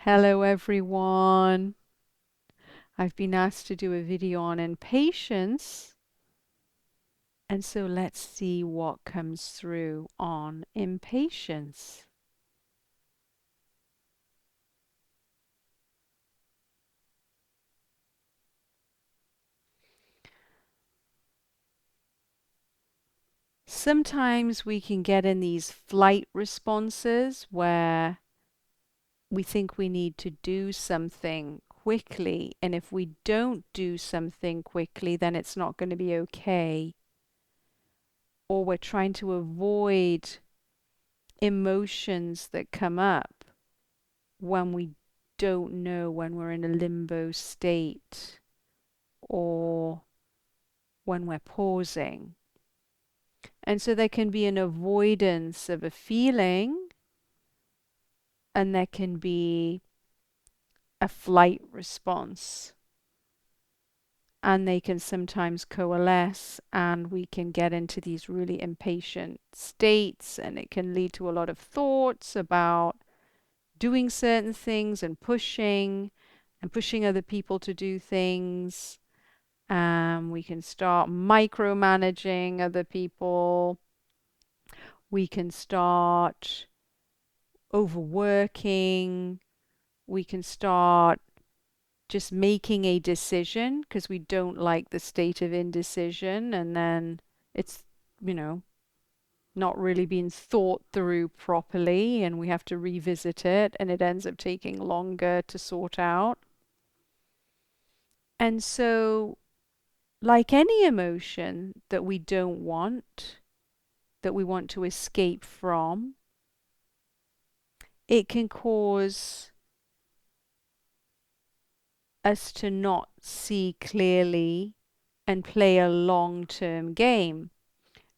Hello everyone. I've been asked to do a video on impatience, and so let's see what comes through on impatience. Sometimes we can get in these flight responses where we think we need to do something quickly, and if we don't do something quickly, then it's not going to be okay. Or we're trying to avoid emotions that come up when we don't know, when we're in a limbo state or when we're pausing. And so there can be an avoidance of a feeling, and there can be a flight response. And they can sometimes coalesce, and we can get into these really impatient states, and it can lead to a lot of thoughts about doing certain things and pushing other people to do things. We can start micromanaging other people. We can start overworking. We can start just making a decision because we don't like the state of indecision, and then it's, you know, not really being thought through properly, and we have to revisit it, and it ends up taking longer to sort out. And so, like any emotion that we don't want, that we want to escape from, it can cause us to not see clearly and play a long-term game.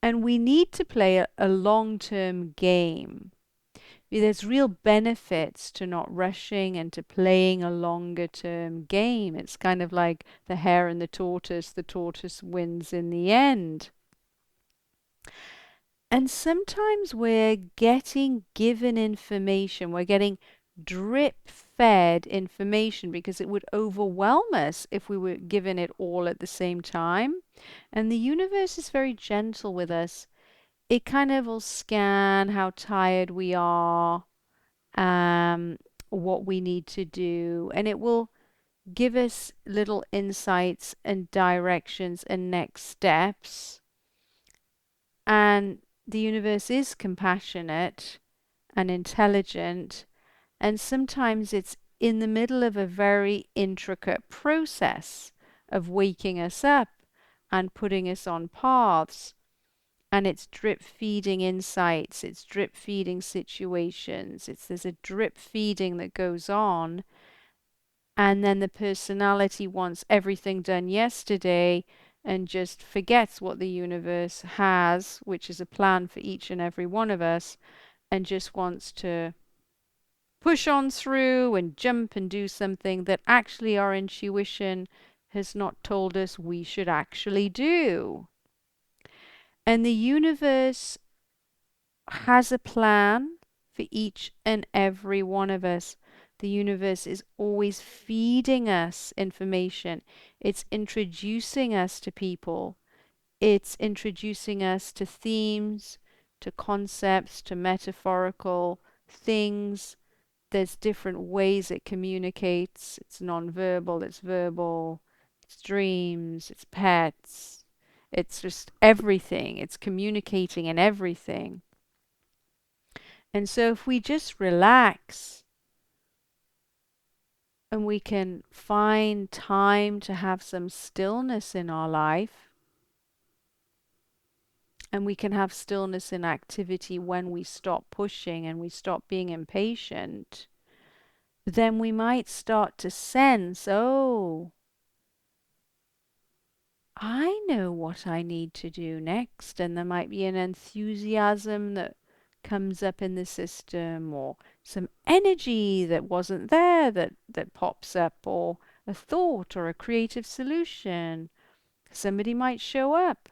And we need to play a long-term game. There's real benefits to not rushing and to playing a longer term game. It's kind of like the hare and the tortoise wins in the end. And sometimes we're getting given information, we're getting drip fed information because it would overwhelm us if we were given it all at the same time. And the universe is very gentle with us. It kind of will scan how tired we are, um, what we need to do, and it will give us little insights and directions and next steps. And the universe is compassionate and intelligent, and sometimes it's in the middle of a very intricate process of waking us up and putting us on paths. And it's drip feeding insights, it's drip feeding situations, there's a drip feeding that goes on, and then the personality wants everything done yesterday and just forgets what the universe has, which is a plan for each and every one of us, and just wants to push on through and jump and do something that actually our intuition has not told us we should actually do. And the universe has a plan for each and every one of us. The universe is always feeding us information. It's introducing us to people. It's introducing us to themes, to concepts, to metaphorical things. There's different ways it communicates. It's non-verbal, it's verbal, it's dreams, it's pets. It's just everything. It's communicating in everything. And so if we just relax and we can find time to have some stillness in our life, and we can have stillness in activity when we stop pushing and we stop being impatient, then we might start to sense, oh, I know what I need to do next. And there might be an enthusiasm that comes up in the system, or some energy that wasn't there that pops up, or a thought or a creative solution. Somebody might show up.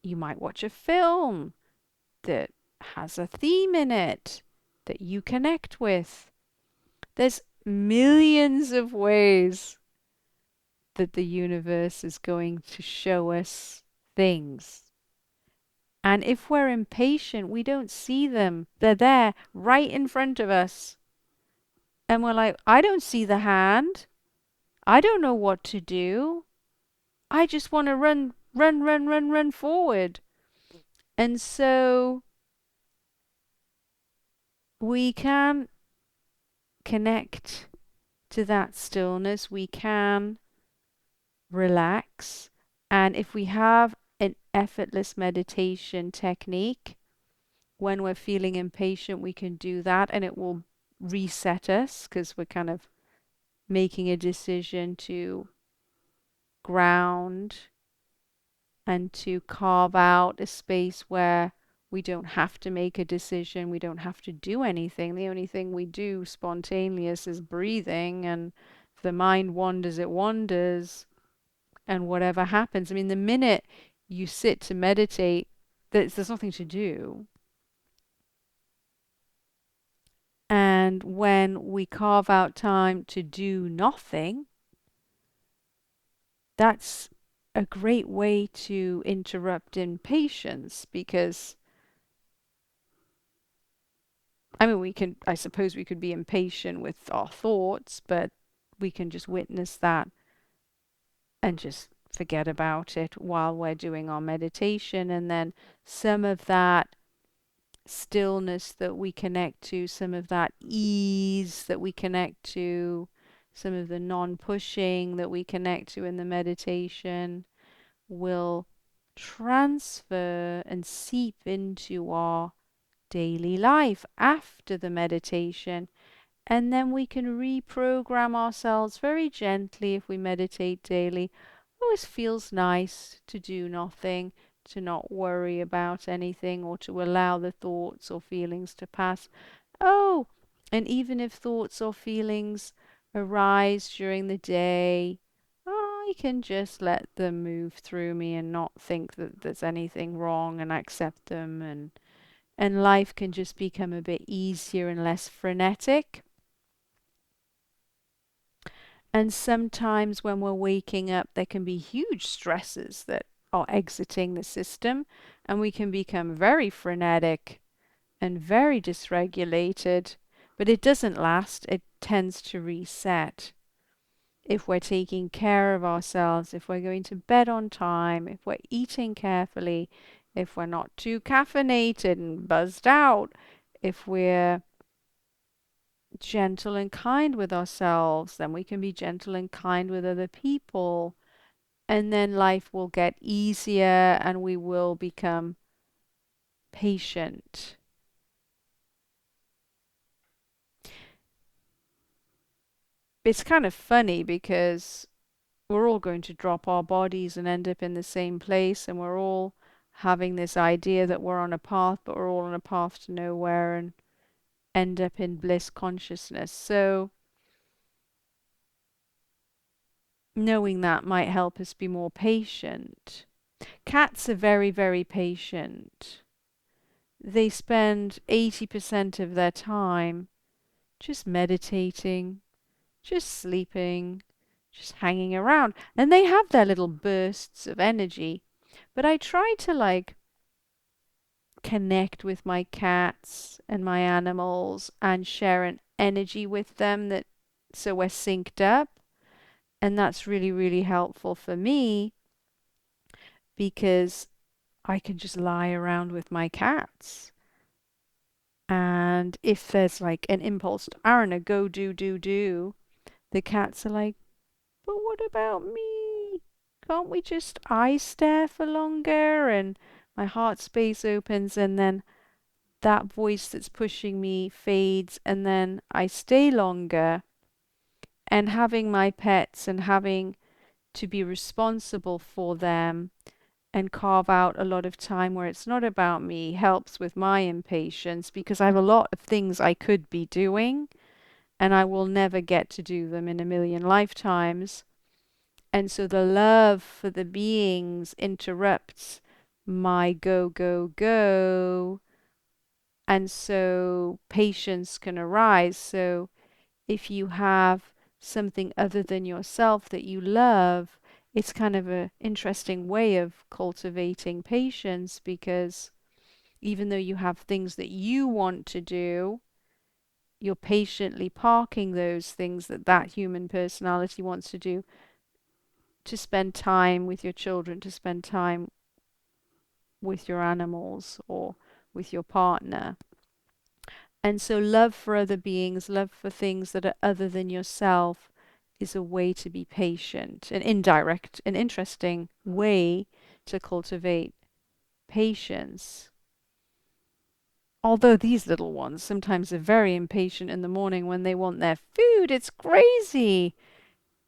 You might watch a film that has a theme in it that you connect with. There's millions of ways that the universe is going to show us things. And if we're impatient, we don't see them. They're there right in front of us. And we're like, I don't see the hand. I don't know what to do. I just want to run, run, run, run, run forward. And so we can connect to that stillness. We can relax. And if we have an effortless meditation technique, when we're feeling impatient, we can do that and it will reset us because we're kind of making a decision to ground and to carve out a space where we don't have to make a decision, we don't have to do anything. The only thing we do spontaneous is breathing, and if the mind wanders, it wanders, and whatever happens. I mean, the minute you sit to meditate, there's nothing to do. And when we carve out time to do nothing, that's a great way to interrupt impatience because I mean, I suppose we could be impatient with our thoughts, but we can just witness that and just forget about it while we're doing our meditation. And then some of that stillness that we connect to, some of that ease that we connect to, some of the non-pushing that we connect to in the meditation will transfer and seep into our daily life after the meditation. And then we can reprogram ourselves very gently if we meditate daily. Oh, it feels nice to do nothing, to not worry about anything, or to allow the thoughts or feelings to pass. Oh, and even if thoughts or feelings arise during the day, I can just let them move through me and not think that there's anything wrong and accept them, and life can just become a bit easier and less frenetic. And sometimes when we're waking up, there can be huge stresses that are exiting the system, and we can become very frenetic and very dysregulated. But it doesn't last, it tends to reset. If we're taking care of ourselves, if we're going to bed on time, if we're eating carefully, if we're not too caffeinated and buzzed out, if we're gentle and kind with ourselves, then we can be gentle and kind with other people. And then life will get easier and we will become patient. It's kind of funny because we're all going to drop our bodies and end up in the same place, and we're all having this idea that we're on a path, but we're all on a path to nowhere and end up in bliss consciousness. So knowing that might help us be more patient. Cats are very, very patient. They spend 80% of their time just meditating, just sleeping, just hanging around. And they have their little bursts of energy. But I try to like connect with my cats and my animals and share an energy with them that so we're synced up. And that's really, really helpful for me because I can just lie around with my cats. And if there's like an impulse to Aruna, go do, do, do, the cats are like, but what about me? Can't we just eye stare for longer? And my heart space opens, and then that voice that's pushing me fades, and then I stay longer. And having my pets and having to be responsible for them and carve out a lot of time where it's not about me helps with my impatience because I have a lot of things I could be doing and I will never get to do them in a million lifetimes. And so the love for the beings interrupts my go, go, go. And so patience can arise. So if you have something other than yourself that you love, it's kind of an interesting way of cultivating patience because even though you have things that you want to do, you're patiently parking those things that that human personality wants to do to spend time with your children, to spend time with your animals or with your partner. And so love for other beings, love for things that are other than yourself is a way to be patient, an indirect, an interesting way to cultivate patience. Although these little ones sometimes are very impatient in the morning when they want their food. It's crazy.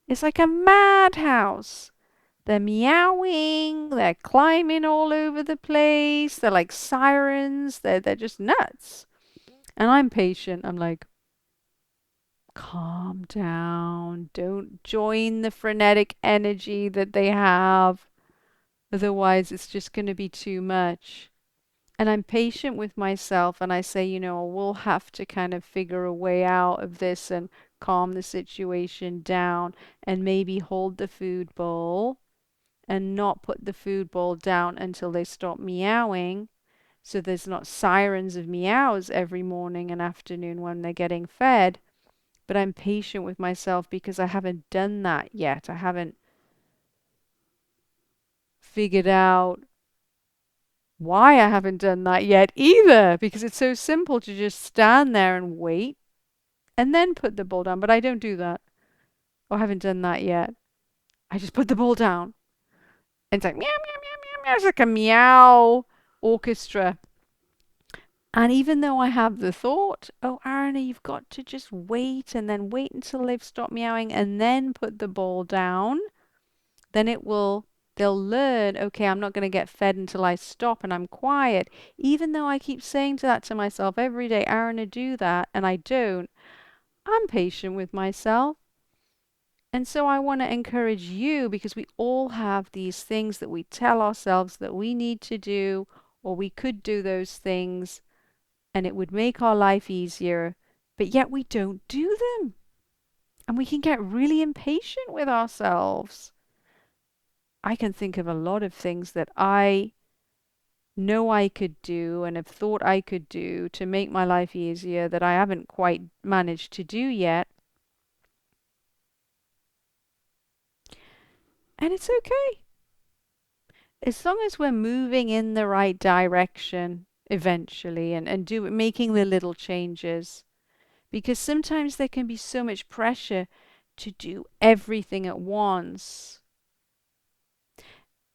It's like a madhouse. They're meowing, they're climbing all over the place, they're like sirens, they're just nuts. And I'm patient. I'm like, calm down. Don't join the frenetic energy that they have. Otherwise, it's just going to be too much. And I'm patient with myself and I say, we'll have to kind of figure a way out of this and calm the situation down and maybe hold the food bowl and not put the food bowl down until they stop meowing. So there's not sirens of meows every morning and afternoon when they're getting fed. But I'm patient with myself because I haven't done that yet. I haven't figured out why I haven't done that yet either, because it's so simple to just stand there and wait and then put the bowl down. But I don't do that. Or I haven't done that yet. I just put the bowl down. And it's like meow, meow, meow, meow, meow. It's like a meow orchestra. And even though I have the thought, oh, Aruna, you've got to just wait and then wait until they've stopped meowing and then put the bowl down, then they'll learn, okay, I'm not going to get fed until I stop and I'm quiet. Even though I keep saying to that to myself every day, Aruna, do that, and I don't, I'm patient with myself. And so I want to encourage you because we all have these things that we tell ourselves that we need to do, or we could do those things and it would make our life easier, but yet we don't do them. And we can get really impatient with ourselves. I can think of a lot of things that I know I could do and have thought I could do to make my life easier that I haven't quite managed to do yet. And it's okay. As long as we're moving in the right direction eventually and making the little changes. Because sometimes there can be so much pressure to do everything at once.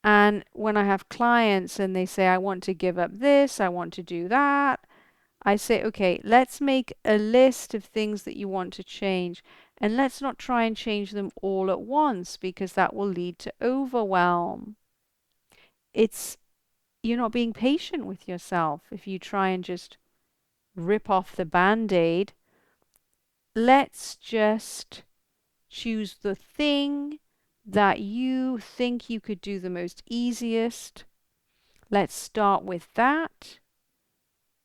And when I have clients and they say, I want to give up this, I want to do that, I say, okay, let's make a list of things that you want to change. And let's not try and change them all at once because that will lead to overwhelm. It's, you're not being patient with yourself if you try and just rip off the band-aid. Let's just choose the thing that you think you could do the most easiest. Let's start with that.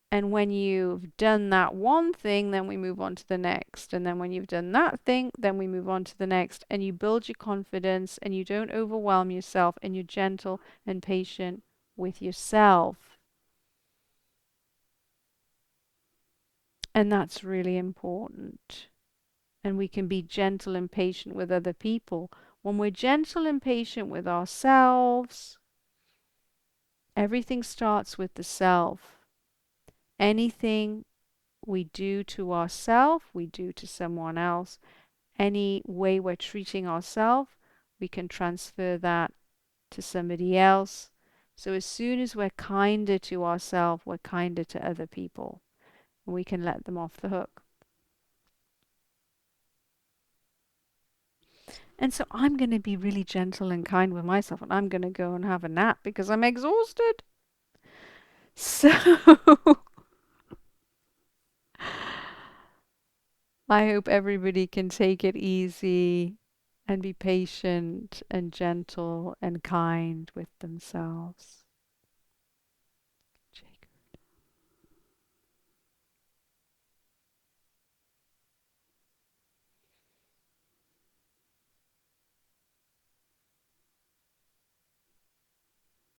And when you've done that one thing, then we move on to the next. And then when you've done that thing, then we move on to the next. And you build your confidence and you don't overwhelm yourself and you're gentle and patient with yourself. And that's really important. And we can be gentle and patient with other people. When we're gentle and patient with ourselves, everything starts with the self. Anything we do to ourselves, we do to someone else. Any way we're treating ourselves, we can transfer that to somebody else. So as soon as we're kinder to ourselves, we're kinder to other people. And we can let them off the hook. And so I'm going to be really gentle and kind with myself, and I'm going to go and have a nap because I'm exhausted. So I hope everybody can take it easy and be patient and gentle and kind with themselves. Jacob.